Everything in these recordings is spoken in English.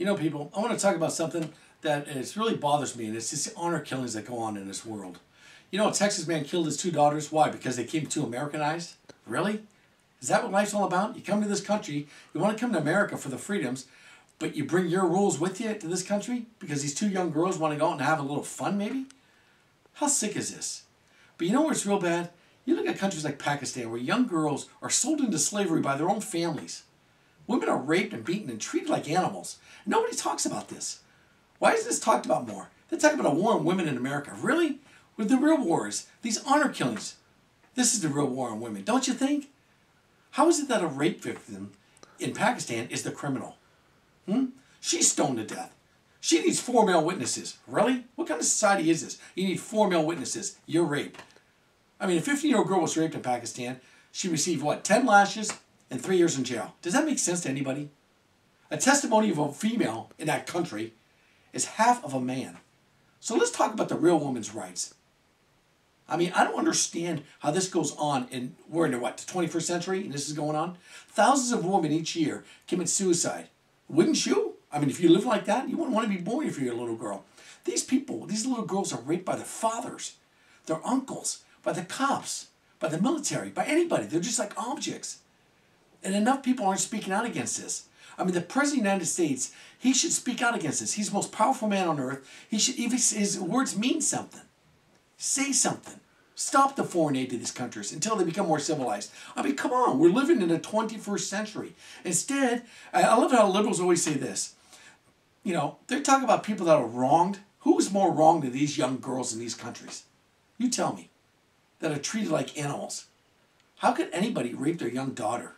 You know, people, I want to talk about something that really bothers me, and it's just the honor killings that go on in this world. You know, a Texas man killed his two daughters. Why? Because they came too Americanized? Really? Is that what life's all about? You come to this country, you want to come to America for the freedoms, but you bring your rules with you to this country because these two young girls want to go out and have a little fun, maybe? How sick is this? But you know where it's real bad? You look at countries like Pakistan where young girls are sold into slavery by their own families. Women are raped and beaten and treated like animals. Nobody talks about this. Why isn't this talked about more? They talk about a war on women in America. Really? With the real war is these honor killings. This is the real war on women, don't you think? How is it that a rape victim in Pakistan is the criminal? She's stoned to death. She needs 4 male witnesses. Really? What kind of society is this? You need 4 male witnesses. You're raped. I mean, a 15-year-old girl was raped in Pakistan. She received, what, 10 lashes and 3 years in jail. Does that make sense to anybody? A testimony of a female in that country is half of a man. So let's talk about the real woman's rights. I mean, I don't understand how this goes on, and we're in the, what, the 21st century, and this is going on? Thousands of women each year commit suicide. Wouldn't you? I mean, if you live like that, you wouldn't want to be born if you're a little girl. These people, these little girls are raped by their fathers, their uncles, by the cops, by the military, by anybody. They're just like objects. And enough people aren't speaking out against this. I mean, the President of the United States, he should speak out against this. He's the most powerful man on earth. He should, if his words mean something, say something. Stop the foreign aid to these countries until they become more civilized. I mean, come on. We're living in the 21st century. Instead, I love how liberals always say this. You know, they talk about people that are wronged. Who's more wronged than these young girls in these countries? You tell me. That are treated like animals. How could anybody rape their young daughter?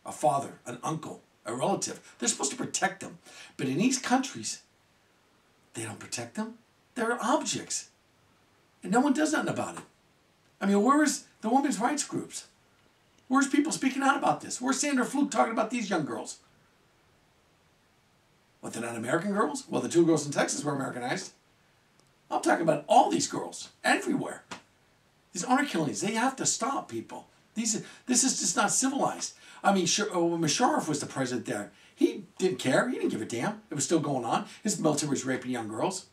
A father, an uncle, a relative. They're supposed to protect them. But in these countries, they don't protect them. They're objects. And no one does nothing about it. I mean, where's the women's rights groups? Where's people speaking out about this? Where's Sandra Fluke talking about these young girls? What, they're not American girls? Well, the 2 girls in Texas were Americanized. I'm talking about all these girls, everywhere. These honor killings, they have to stop, people. This is just not civilized. I mean, when Musharraf was the president there, he didn't care. He didn't give a damn. It was still going on. His military was raping young girls.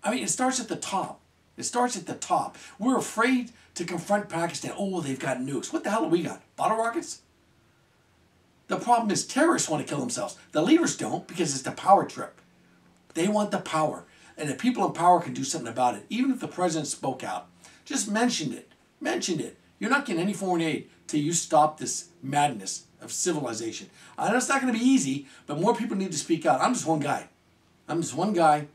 I mean, it starts at the top. It starts at the top. We're afraid to confront Pakistan. Oh, they've got nukes. What the hell do we got? Bottle rockets? The problem is terrorists want to kill themselves. The leaders don't because it's the power trip. They want the power. And the people in power can do something about it. Even if the president spoke out. Just mentioned it. Mentioned it. You're not getting any foreign aid till you stop this madness of civilization. I know it's not going to be easy, but more people need to speak out. I'm just one guy. I'm just one guy,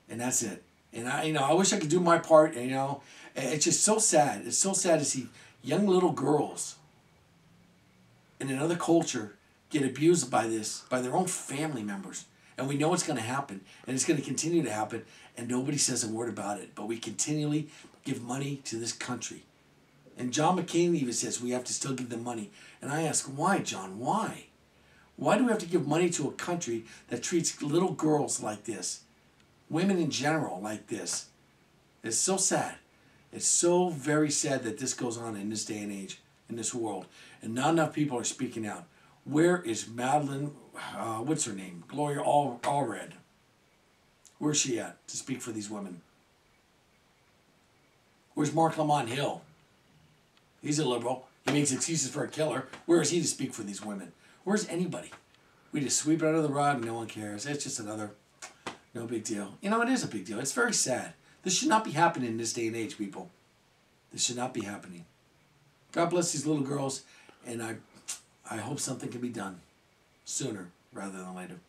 and that's it. And I wish I could do my part. And it's just so sad. It's so sad to see young little girls in another culture get abused by this, by their own family members. And we know it's going to happen, and it's going to continue to happen, and nobody says a word about it. But we continually give money to this country. And John McCain even says we have to still give them money. And I ask, why, John? Why? Why do we have to give money to a country that treats little girls like this? Women in general like this? It's so sad. It's so very sad that this goes on in this day and age, in this world. And not enough people are speaking out. Where is Madeline, what's her name? Gloria Allred. Where's she at to speak for these women? Where's Mark Lamont Hill? He's a liberal. He makes excuses for a killer. Where is he to speak for these women? Where's anybody? We just sweep it under the rug and no one cares. It's just another, no big deal. You know, it is a big deal. It's very sad. This should not be happening in this day and age, people. This should not be happening. God bless these little girls, and I hope something can be done sooner rather than later.